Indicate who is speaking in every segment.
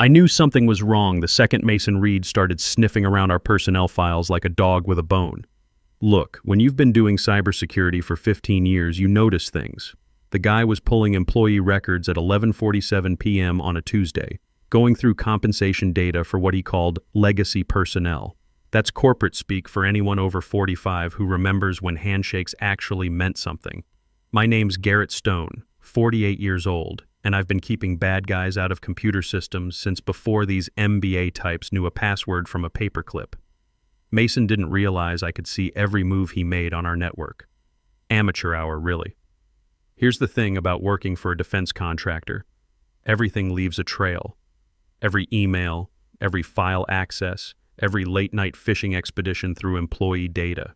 Speaker 1: I knew something was wrong the second Mason Reed started sniffing around our personnel files like a dog with a bone. Look, when you've been doing cybersecurity for 15 years, you notice things. The guy was pulling employee records at 11:47 p.m. on a Tuesday, going through compensation data for what he called legacy personnel. That's corporate speak for anyone over 45 who remembers when handshakes actually meant something. My name's Garrett Stone, 48 years old, and I've been keeping bad guys out of computer systems since before these MBA types knew a password from a paperclip. Mason didn't realize I could see every move he made on our network. Amateur hour, really. Here's the thing about working for a defense contractor. Everything leaves a trail. Every email, every file access, every late-night fishing expedition through employee data.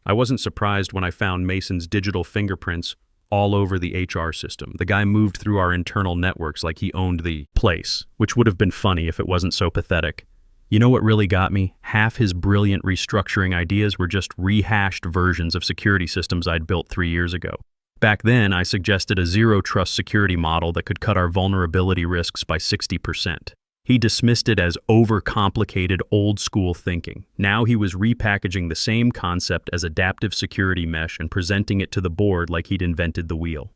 Speaker 1: I wasn't surprised when I found Mason's digital fingerprints all over the HR system. The guy moved through our internal networks like he owned the place, which would have been funny if it wasn't so pathetic. You know what really got me? Half his brilliant restructuring ideas were just rehashed versions of security systems I'd built 3 years ago. Back then, I suggested a zero-trust security model that could cut our vulnerability risks by 60%. He dismissed it as overcomplicated, old-school thinking. Now he was repackaging the same concept as adaptive security mesh and presenting it to the board like he'd invented the wheel.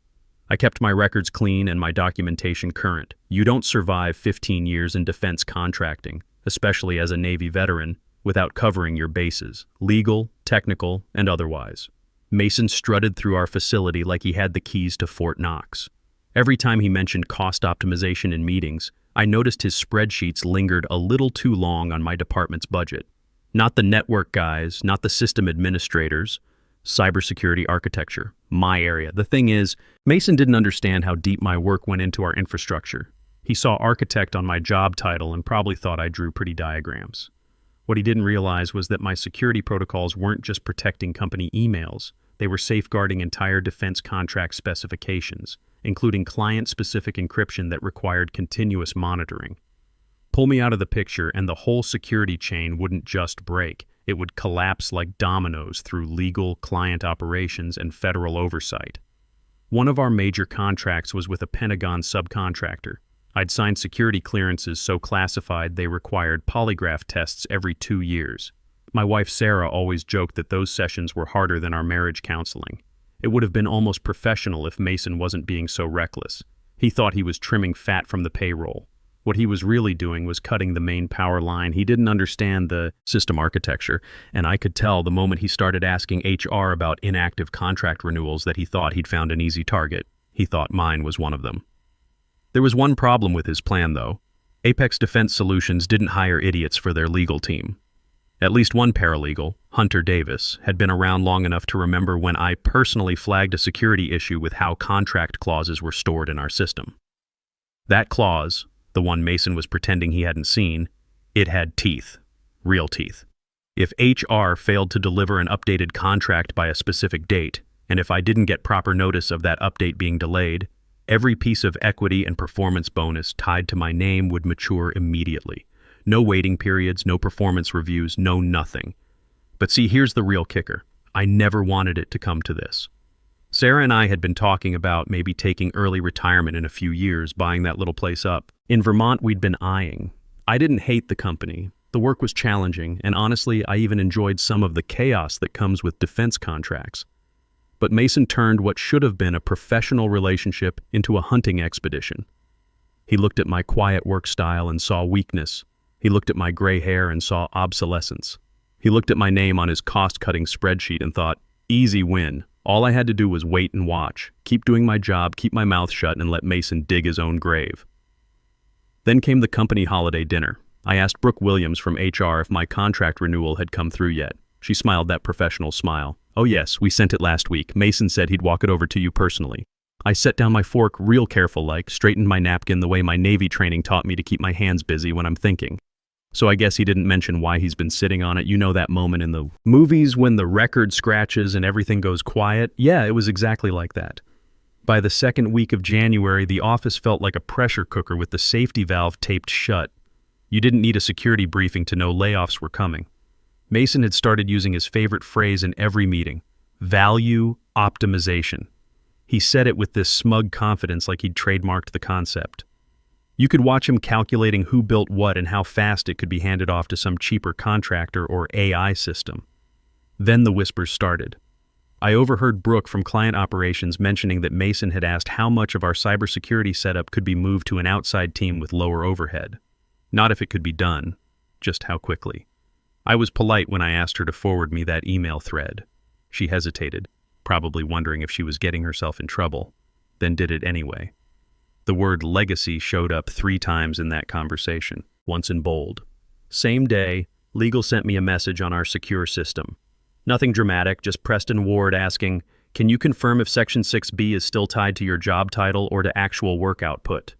Speaker 1: I kept my records clean and my documentation current. You don't survive 15 years in defense contracting, especially as a Navy veteran, without covering your bases, legal, technical, and otherwise. Mason strutted through our facility like he had the keys to Fort Knox. Every time he mentioned cost optimization in meetings, I noticed his spreadsheets lingered a little too long on my department's budget. Not the network guys, not the system administrators, cybersecurity architecture, my area. The thing is, Mason didn't understand how deep my work went into our infrastructure. He saw architect on my job title and probably thought I drew pretty diagrams. What he didn't realize was that my security protocols weren't just protecting company emails, they were safeguarding entire defense contract specifications, including client-specific encryption that required continuous monitoring. Pull me out of the picture and the whole security chain wouldn't just break, it would collapse like dominoes through legal, client operations, and federal oversight. One of our major contracts was with a Pentagon subcontractor. I'd signed security clearances so classified they required polygraph tests every 2 years. My wife Sarah always joked that those sessions were harder than our marriage counseling. It would have been almost professional if Mason wasn't being so reckless. He thought he was trimming fat from the payroll. What he was really doing was cutting the main power line. He didn't understand the system architecture, and I could tell the moment he started asking HR about inactive contract renewals that he thought he'd found an easy target. He thought mine was one of them. There was one problem with his plan, though. Apex Defense Solutions didn't hire idiots for their legal team. At least one paralegal, Hunter Davis, had been around long enough to remember when I personally flagged a security issue with how contract clauses were stored in our system. That clause, the one Mason was pretending he hadn't seen, it had teeth. Real teeth. If HR failed to deliver an updated contract by a specific date, and if I didn't get proper notice of that update being delayed, every piece of equity and performance bonus tied to my name would mature immediately. No waiting periods, no performance reviews, no nothing. But see, here's the real kicker. I never wanted it to come to this. Sarah and I had been talking about maybe taking early retirement in a few years, buying that little place up. In Vermont, we'd been eyeing. I didn't hate the company. The work was challenging, and honestly, I even enjoyed some of the chaos that comes with defense contracts. But Mason turned what should have been a professional relationship into a hunting expedition. He looked at my quiet work style and saw weakness. He looked at my gray hair and saw obsolescence. He looked at my name on his cost-cutting spreadsheet and thought, easy win. All I had to do was wait and watch, keep doing my job, keep my mouth shut, and let Mason dig his own grave. Then came the company holiday dinner. I asked Brooke Williams from HR if my contract renewal had come through yet. She smiled that professional smile. Oh yes, we sent it last week. Mason said he'd walk it over to you personally. I set down my fork real careful-like, straightened my napkin the way my Navy training taught me to keep my hands busy when I'm thinking. So I guess he didn't mention why he's been sitting on it. You know that moment in the movies when the record scratches and everything goes quiet? Yeah, it was exactly like that. By the second week of January, the office felt like a pressure cooker with the safety valve taped shut. You didn't need a security briefing to know layoffs were coming. Mason had started using his favorite phrase in every meeting, value optimization. He said it with this smug confidence like he'd trademarked the concept. You could watch him calculating who built what and how fast it could be handed off to some cheaper contractor or AI system. Then the whispers started. I overheard Brooke from client operations mentioning that Mason had asked how much of our cybersecurity setup could be moved to an outside team with lower overhead. Not if it could be done, just how quickly. I was polite when I asked her to forward me that email thread. She hesitated, probably wondering if she was getting herself in trouble, then did it anyway. The word legacy showed up 3 times in that conversation, once in bold. Same day, legal sent me a message on our secure system. Nothing dramatic, just Preston Ward asking, "Can you confirm if Section 6B is still tied to your job title or to actual work output?"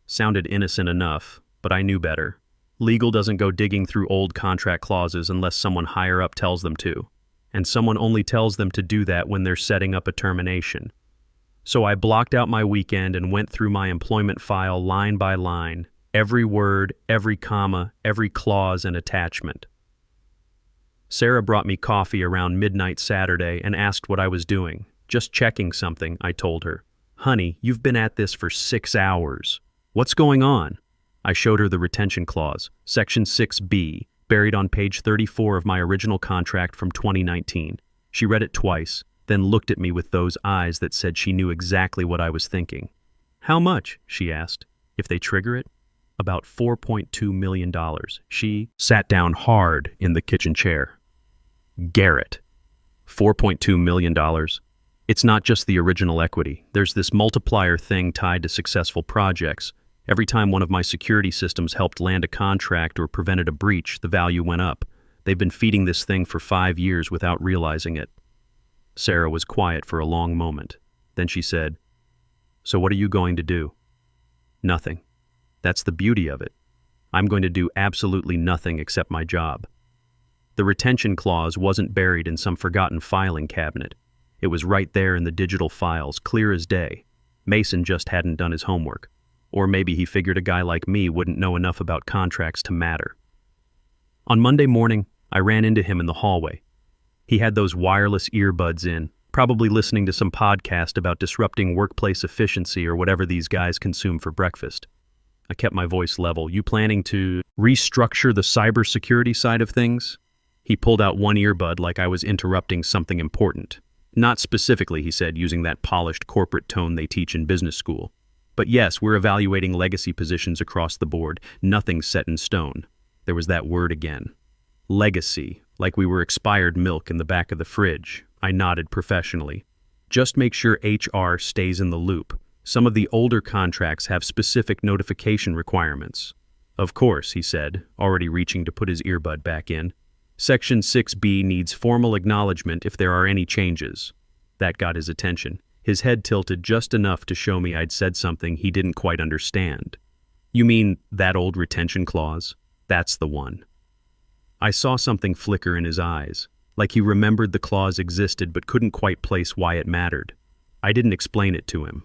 Speaker 1: Sounded innocent enough, but I knew better. Legal doesn't go digging through old contract clauses unless someone higher up tells them to. And someone only tells them to do that when they're setting up a termination. So I blocked out my weekend and went through my employment file line by line, every word, every comma, every clause and attachment. Sarah brought me coffee around midnight Saturday and asked what I was doing. "Just checking something," I told her. "Honey, you've been at this for 6 hours. What's going on?" I showed her the retention clause, Section 6B, buried on page 34 of my original contract from 2019. She read it twice, then looked at me with those eyes that said she knew exactly what I was thinking. "How much?" she asked. "If they trigger it?" "About $4.2 million. She sat down hard in the kitchen chair. "Garrett, $4.2 million. It's not just the original equity. There's this multiplier thing tied to successful projects. Every time one of my security systems helped land a contract or prevented a breach, the value went up. They've been feeding this thing for 5 years without realizing it." Sarah was quiet for a long moment. Then she said, "So what are you going to do?" "Nothing. That's the beauty of it. I'm going to do absolutely nothing except my job." The retention clause wasn't buried in some forgotten filing cabinet. It was right there in the digital files, clear as day. Mason just hadn't done his homework. Or maybe he figured a guy like me wouldn't know enough about contracts to matter. On Monday morning, I ran into him in the hallway. He had those wireless earbuds in, probably listening to some podcast about disrupting workplace efficiency or whatever these guys consume for breakfast. I kept my voice level. "You planning to restructure the cybersecurity side of things?" He pulled out one earbud like I was interrupting something important. "Not specifically," he said, using that polished corporate tone they teach in business school. "But yes, we're evaluating legacy positions across the board. Nothing's set in stone." There was that word again. Legacy, like we were expired milk in the back of the fridge. I nodded professionally. "Just make sure HR stays in the loop. Some of the older contracts have specific notification requirements." "Of course," he said, already reaching to put his earbud back in. "Section 6B needs formal acknowledgement if there are any changes." That got his attention. His head tilted just enough to show me I'd said something he didn't quite understand. "You mean that old retention clause? That's the one." I saw something flicker in his eyes, like he remembered the clause existed but couldn't quite place why it mattered. I didn't explain it to him.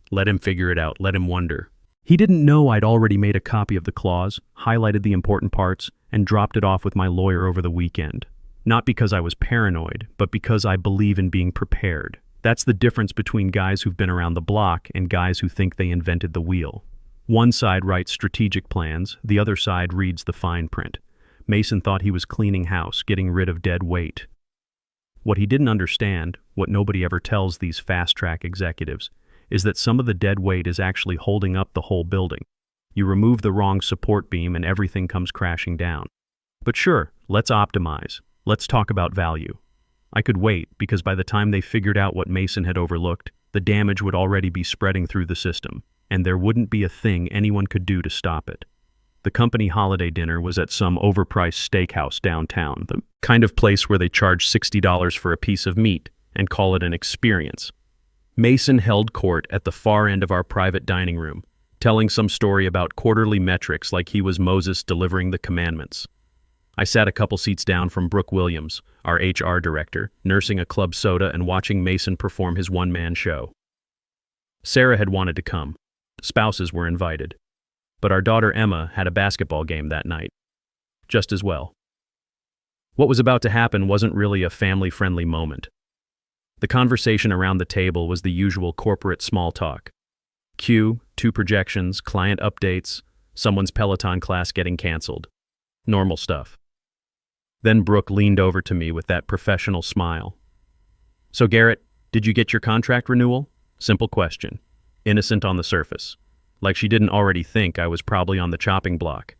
Speaker 1: Let him figure it out, let him wonder. He didn't know I'd already made a copy of the clause, highlighted the important parts, and dropped it off with my lawyer over the weekend. Not because I was paranoid, but because I believe in being prepared. That's the difference between guys who've been around the block and guys who think they invented the wheel. One side writes strategic plans, the other side reads the fine print. Mason thought he was cleaning house, getting rid of dead weight. What he didn't understand, what nobody ever tells these fast-track executives, is that some of the dead weight is actually holding up the whole building. You remove the wrong support beam and everything comes crashing down. But sure, let's optimize. Let's talk about value. I could wait, because by the time they figured out what Mason had overlooked, the damage would already be spreading through the system, and there wouldn't be a thing anyone could do to stop it. The company holiday dinner was at some overpriced steakhouse downtown, the kind of place where they charge $60 for a piece of meat and call it an experience. Mason held court at the far end of our private dining room, telling some story about quarterly metrics like he was Moses delivering the commandments. I sat a couple seats down from Brooke Williams, our HR director, nursing a club soda and watching Mason perform his one-man show. Sarah had wanted to come. Spouses were invited. But our daughter Emma had a basketball game that night. Just as well. What was about to happen wasn't really a family-friendly moment. The conversation around the table was the usual corporate small talk. Cue, 2 projections, client updates, someone's Peloton class getting canceled. Normal stuff. Then Brooke leaned over to me with that professional smile. "So Garrett, did you get your contract renewal?" Simple question. Innocent on the surface. Like she didn't already think I was probably on the chopping block.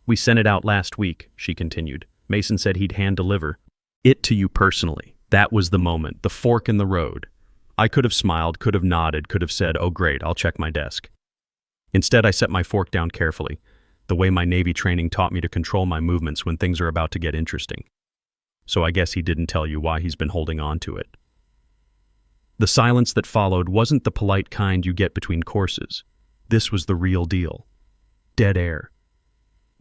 Speaker 1: "We sent it out last week," she continued. "Mason said he'd hand deliver it to you personally." That was the moment, the fork in the road. I could have smiled, could have nodded, could have said, "Oh great, I'll check my desk." Instead, I set my fork down carefully, the way my Navy training taught me to control my movements when things are about to get interesting. So I guess he didn't tell you why he's been holding on to it. The silence that followed wasn't the polite kind you get between courses. This was the real deal. Dead air.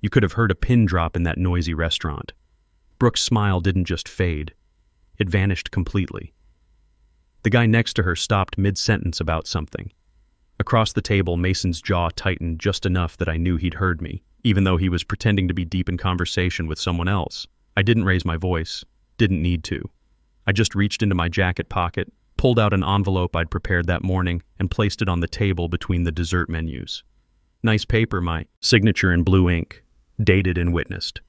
Speaker 1: You could have heard a pin drop in that noisy restaurant. Brooke's smile didn't just fade. It vanished completely. The guy next to her stopped mid-sentence about something. Across the table, Mason's jaw tightened just enough that I knew he'd heard me, even though he was pretending to be deep in conversation with someone else. I didn't raise my voice. Didn't need to. I just reached into my jacket pocket, pulled out an envelope I'd prepared that morning, and placed it on the table between the dessert menus. Nice paper, my signature in blue ink, dated and witnessed.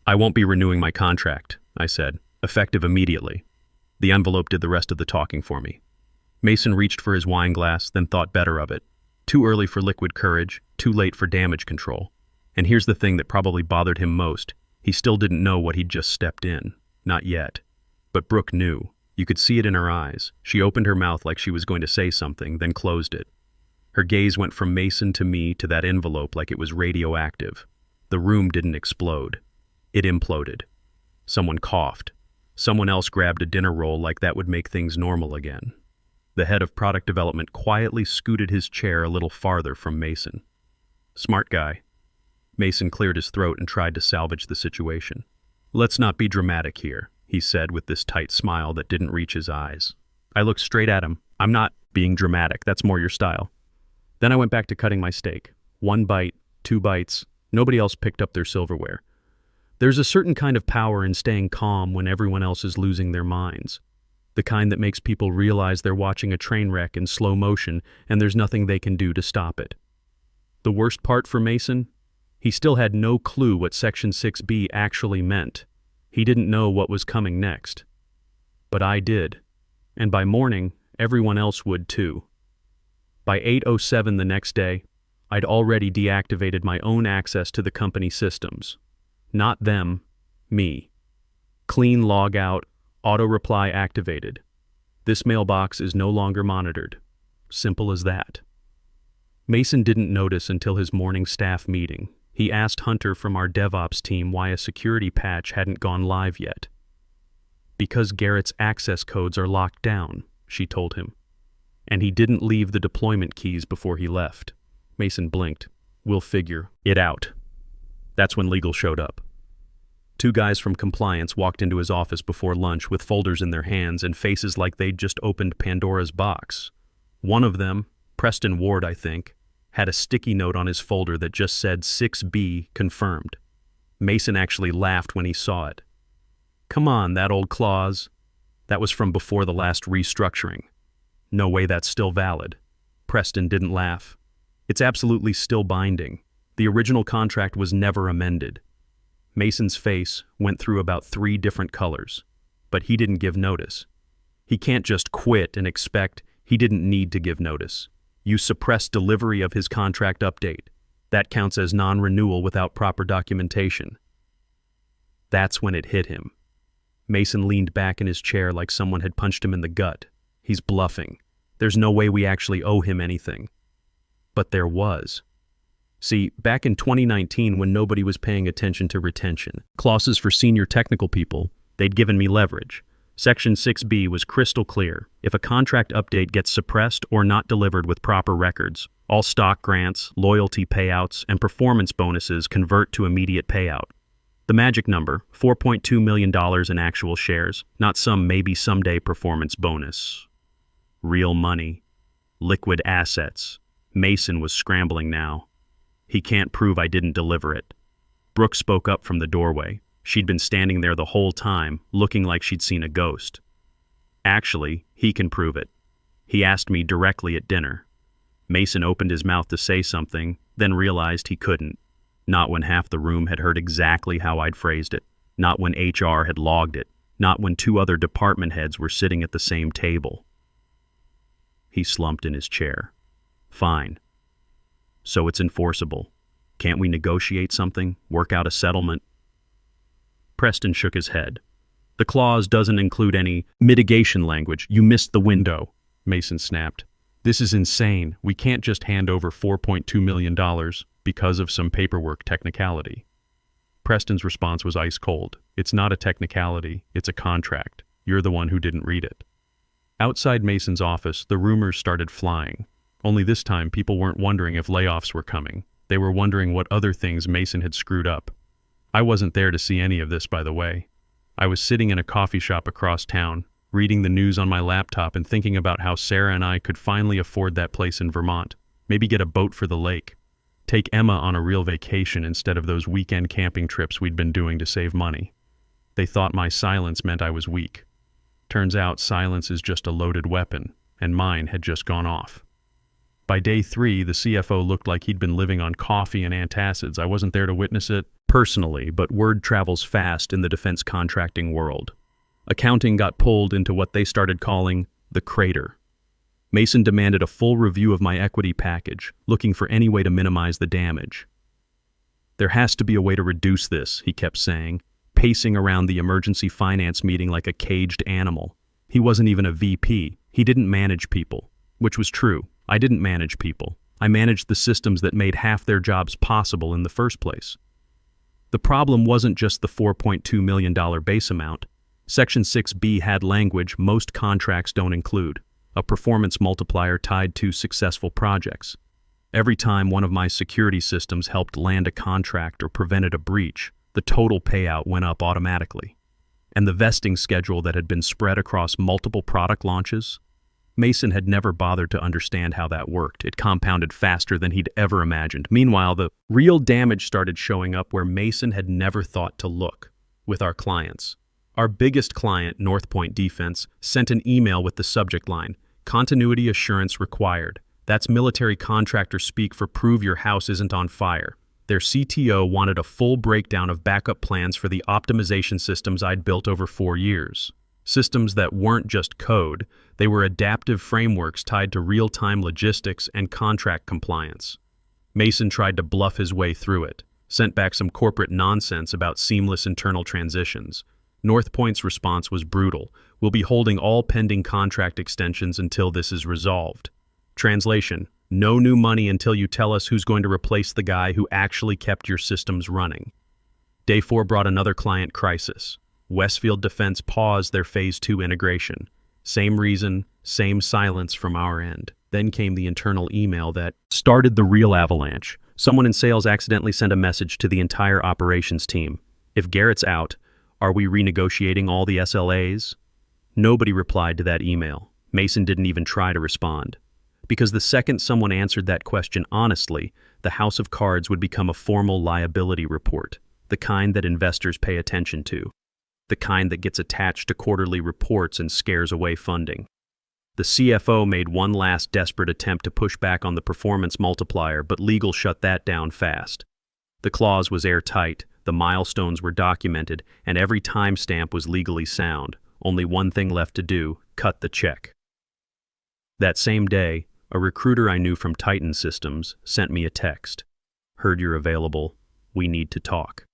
Speaker 1: "I won't be renewing my contract," I said, effective immediately. The envelope did the rest of the talking for me. Mason reached for his wine glass, then thought better of it. Too early for liquid courage, too late for damage control. And here's the thing that probably bothered him most. He still didn't know what he'd just stepped in. Not yet. But Brooke knew. You could see it in her eyes. She opened her mouth like she was going to say something, then closed it. Her gaze went from Mason to me to that envelope like it was radioactive. The room didn't explode. It imploded. Someone coughed. Someone else grabbed a dinner roll like that would make things normal again. The head of product development quietly scooted his chair a little farther from Mason. "Smart guy." Mason cleared his throat and tried to salvage the situation. "Let's not be dramatic here," he said with this tight smile that didn't reach his eyes. I looked straight at him. "I'm not being dramatic. That's more your style." Then I went back to cutting my steak. 1 bite, 2 bites. Nobody else picked up their silverware. There's a certain kind of power in staying calm when everyone else is losing their minds. The kind that makes people realize they're watching a train wreck in slow motion and there's nothing they can do to stop it. The worst part for Mason? He still had no clue what Section 6B actually meant. He didn't know what was coming next. But I did. And by morning, everyone else would too. By 8:07 the next day, I'd already deactivated my own access to the company systems. Not them, me. Clean log out, auto reply activated. This mailbox is no longer monitored. Simple as that. Mason didn't notice until his morning staff meeting. He asked Hunter from our DevOps team why a security patch hadn't gone live yet. "Because Garrett's access codes are locked down," she told him. "And he didn't leave the deployment keys before he left." Mason blinked. "We'll figure it out." That's when legal showed up. 2 guys from compliance walked into his office before lunch with folders in their hands and faces like they'd just opened Pandora's box. One of them, Preston Ward I think, had a sticky note on his folder that just said 6B confirmed. Mason actually laughed when he saw it. "Come on, that old clause." That was from before the last restructuring. "No way that's still valid." Preston didn't laugh. "It's absolutely still binding. The original contract was never amended." Mason's face went through about 3 different colors, but he didn't give notice. He can't just quit and expect he didn't need to give notice. You suppress delivery of his contract update. That counts as non-renewal without proper documentation. That's when it hit him. Mason leaned back in his chair like someone had punched him in the gut. He's bluffing. There's no way we actually owe him anything. But there was. See, back in 2019 when nobody was paying attention to retention, clauses for senior technical people, they'd given me leverage. Section 6B was crystal clear. If a contract update gets suppressed or not delivered with proper records, all stock grants, loyalty payouts, and performance bonuses convert to immediate payout. The magic number, $4.2 million in actual shares, not some maybe someday performance bonus. Real money. Liquid assets. Mason was scrambling now. He can't prove I didn't deliver it. Brooke spoke up from the doorway. She'd been standing there the whole time, looking like she'd seen a ghost. Actually, he can prove it. He asked me directly at dinner. Mason opened his mouth to say something, then realized he couldn't. Not when half the room had heard exactly how I'd phrased it. Not when HR had logged it. Not when 2 other department heads were sitting at the same table. He slumped in his chair. Fine. So it's enforceable. Can't we negotiate something? Work out a settlement? Preston shook his head. The clause doesn't include any mitigation language. You missed the window, Mason snapped. This is insane. We can't just hand over $4.2 million because of some paperwork technicality. Preston's response was ice cold. It's not a technicality, it's a contract. You're the one who didn't read it. Outside Mason's office, the rumors started flying. Only this time, people weren't wondering if layoffs were coming. They were wondering what other things Mason had screwed up. I wasn't there to see any of this, by the way. I was sitting in a coffee shop across town, reading the news on my laptop and thinking about how Sarah and I could finally afford that place in Vermont. Maybe get a boat for the lake. Take Emma on a real vacation instead of those weekend camping trips we'd been doing to save money. They thought my silence meant I was weak. Turns out silence is just a loaded weapon, and mine had just gone off. By day 3, the CFO looked like he'd been living on coffee and antacids. I wasn't there to witness it personally, but word travels fast in the defense contracting world. Accounting got pulled into what they started calling the crater. Mason demanded a full review of my equity package, looking for any way to minimize the damage. There has to be a way to reduce this, he kept saying, pacing around the emergency finance meeting like a caged animal. He wasn't even a VP. He didn't manage people, which was true. I didn't manage people. I managed the systems that made half their jobs possible in the first place. The problem wasn't just the $4.2 million base amount. Section 6B had language most contracts don't include, a performance multiplier tied to successful projects. Every time one of my security systems helped land a contract or prevented a breach, the total payout went up automatically. And the vesting schedule that had been spread across multiple product launches? Mason had never bothered to understand how that worked. It compounded faster than he'd ever imagined. Meanwhile, the real damage started showing up where Mason had never thought to look, with our clients. Our biggest client, North Point Defense, sent an email with the subject line, "Continuity assurance required." That's military contractor speak for prove your house isn't on fire. Their CTO wanted a full breakdown of backup plans for the optimization systems I'd built over 4 years. Systems that weren't just code, they were adaptive frameworks tied to real-time logistics and contract compliance. Mason tried to bluff his way through it, sent back some corporate nonsense about seamless internal transitions. North Point's response was brutal. We'll be holding all pending contract extensions until this is resolved. Translation: no new money until you tell us who's going to replace the guy who actually kept your systems running. Day 4 brought another client crisis. Westfield Defense paused their Phase 2 integration. Same reason, same silence from our end. Then came the internal email that started the real avalanche. Someone in sales accidentally sent a message to the entire operations team. If Garrett's out, are we renegotiating all the SLAs? Nobody replied to that email. Mason didn't even try to respond. Because the second someone answered that question honestly, the House of Cards would become a formal liability report, the kind that investors pay attention to, the kind that gets attached to quarterly reports and scares away funding. The CFO made one last desperate attempt to push back on the performance multiplier, but legal shut that down fast. The clause was airtight, the milestones were documented, and every timestamp was legally sound. Only one thing left to do: cut the check. That same day, a recruiter I knew from Titan Systems sent me a text. "Heard you're available. We need to talk."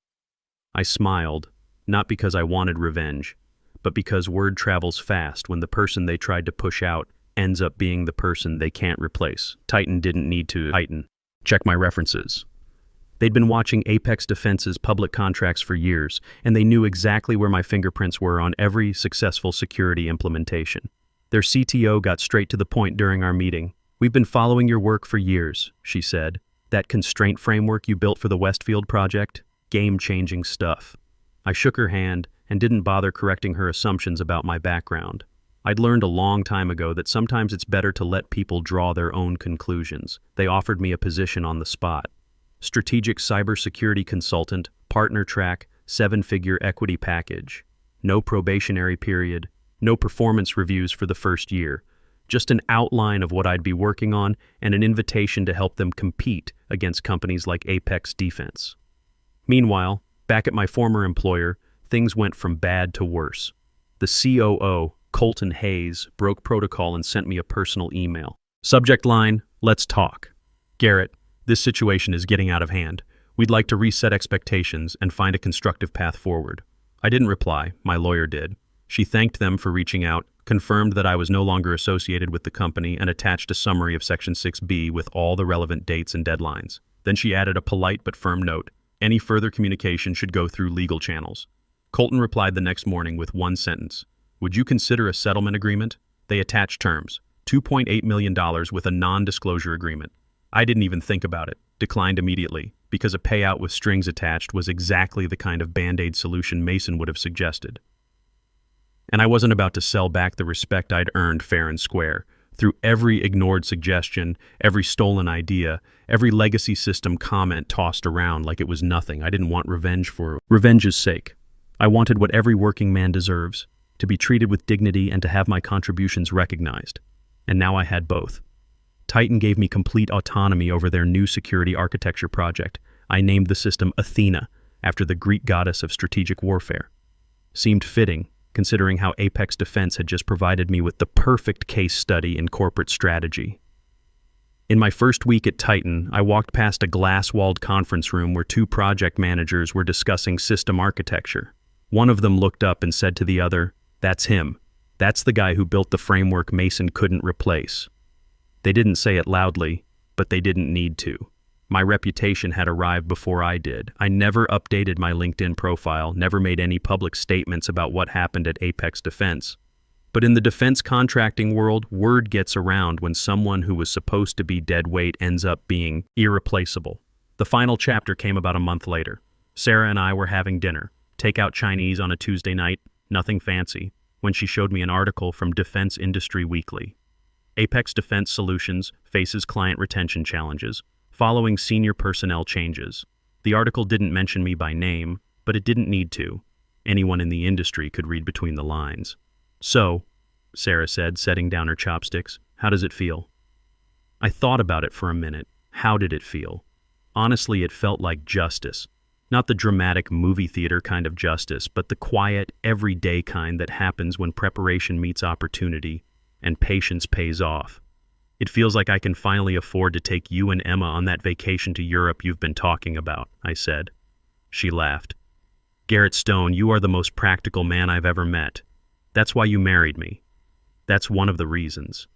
Speaker 1: I smiled, not because I wanted revenge, but because word travels fast when the person they tried to push out ends up being the person they can't replace. Titan didn't need to tighten. Check my references. They'd been watching Apex Defense's public contracts for years, and they knew exactly where my fingerprints were on every successful security implementation. Their CTO got straight to the point during our meeting. "We've been following your work for years," she said. "That constraint framework you built for the Westfield project? Game-changing stuff." I shook her hand and didn't bother correcting her assumptions about my background. I'd learned a long time ago that sometimes it's better to let people draw their own conclusions. They offered me a position on the spot. Strategic cybersecurity consultant, partner track, 7-figure equity package. No probationary period, no performance reviews for the first year. just an outline of what I'd be working on and an invitation to help them compete against companies like Apex Defense. Meanwhile, back at my former employer, things went from bad to worse. The COO, Colton Hayes, broke protocol and sent me a personal email. Subject line, "Let's talk. Garrett, this situation is getting out of hand. We'd like to reset expectations and find a constructive path forward." I didn't reply, my lawyer did. She thanked them for reaching out, confirmed that I was no longer associated with the company, and attached a summary of Section 6B with all the relevant dates and deadlines. Then she added a polite but firm note: any further communication should go through legal channels. Colton replied the next morning with one sentence: "Would you consider a settlement agreement?" They attached terms, $2.8 million with a non-disclosure agreement. I didn't even think about it, declined immediately, because a payout with strings attached was exactly the kind of band-aid solution Mason would have suggested. And I wasn't about to sell back the respect I'd earned fair and square, through every ignored suggestion, every stolen idea, every legacy system comment tossed around like it was nothing. I didn't want revenge for revenge's sake. I wanted what every working man deserves, to be treated with dignity and to have my contributions recognized. And now I had both. Titan gave me complete autonomy over their new security architecture project. I named the system Athena, after the Greek goddess of strategic warfare. Seemed fitting, considering how Apex Defense had just provided me with the perfect case study in corporate strategy. In my first week at Titan, I walked past a glass-walled conference room where two project managers were discussing system architecture. One of them looked up and said to the other, "That's him. That's the guy who built the framework Mason couldn't replace." They didn't say it loudly, but they didn't need to. My reputation had arrived before I did. I never updated my LinkedIn profile, never made any public statements about what happened at Apex Defense. But in the defense contracting world, word gets around when someone who was supposed to be dead weight ends up being irreplaceable. The final chapter came about a month later. Sarah and I were having dinner, takeout Chinese on a Tuesday night, nothing fancy, when she showed me an article from Defense Industry Weekly. Apex Defense Solutions faces client retention challenges, following senior personnel changes. The article didn't mention me by name, but it didn't need to. Anyone in the industry could read between the lines. "So," Sarah said, setting down her chopsticks, "how does it feel?" I thought about it for a minute. How did it feel? Honestly, it felt like justice. Not the dramatic movie theater kind of justice, but the quiet, everyday kind that happens when preparation meets opportunity and patience pays off. "It feels like I can finally afford to take you and Emma on that vacation to Europe you've been talking about," I said. She laughed. "Garrett Stone, you are the most practical man I've ever met. That's why you married me. That's one of the reasons.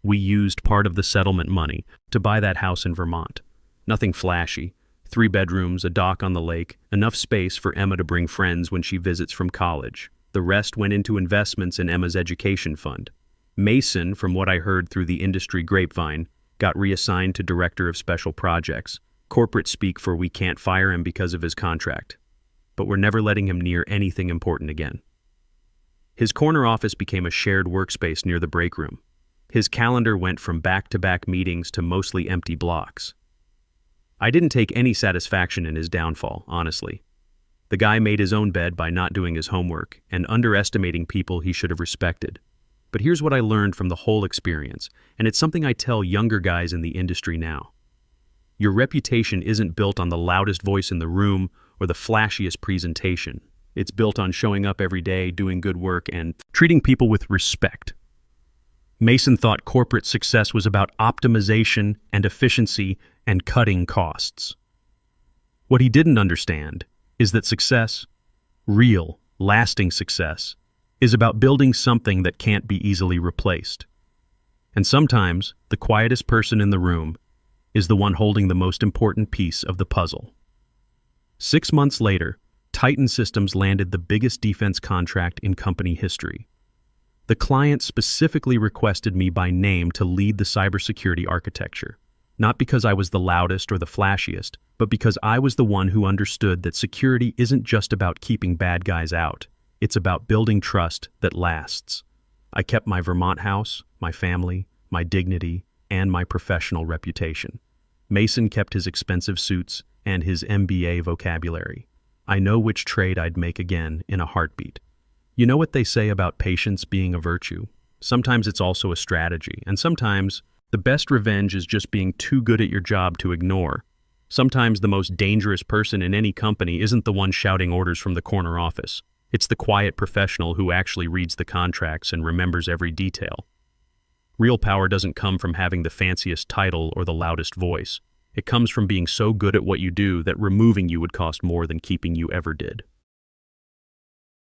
Speaker 1: We used part of the settlement money to buy that house in Vermont. Nothing flashy. 3 bedrooms, a dock on the lake, enough space for Emma to bring friends when she visits from college. The rest went into investments in Emma's education fund. Mason, from what I heard through the industry grapevine, got reassigned to Director of Special Projects, corporate speak for we can't fire him because of his contract. But we're never letting him near anything important again." His corner office became a shared workspace near the break room. His calendar went from back-to-back meetings to mostly empty blocks. I didn't take any satisfaction in his downfall, honestly. The guy made his own bed by not doing his homework and underestimating people he should have respected. But here's what I learned from the whole experience, and it's something I tell younger guys in the industry now. Your reputation isn't built on the loudest voice in the room or the flashiest presentation. It's built on showing up every day, doing good work, and treating people with respect. Mason thought corporate success was about optimization and efficiency and cutting costs. What he didn't understand is that success, real, lasting success, is about building something that can't be easily replaced. And sometimes, the quietest person in the room is the one holding the most important piece of the puzzle. 6 months later, Titan Systems landed the biggest defense contract in company history. The client specifically requested me by name to lead the cybersecurity architecture, not because I was the loudest or the flashiest, but because I was the one who understood that security isn't just about keeping bad guys out. It's about building trust that lasts. I kept my Vermont house, my family, my dignity, and my professional reputation. Mason kept his expensive suits and his MBA vocabulary. I know which trade I'd make again in a heartbeat. You know what they say about patience being a virtue? Sometimes it's also a strategy, and sometimes the best revenge is just being too good at your job to ignore. Sometimes the most dangerous person in any company isn't the one shouting orders from the corner office. It's the quiet professional who actually reads the contracts and remembers every detail. Real power doesn't come from having the fanciest title or the loudest voice. It comes from being so good at what you do that removing you would cost more than keeping you ever did.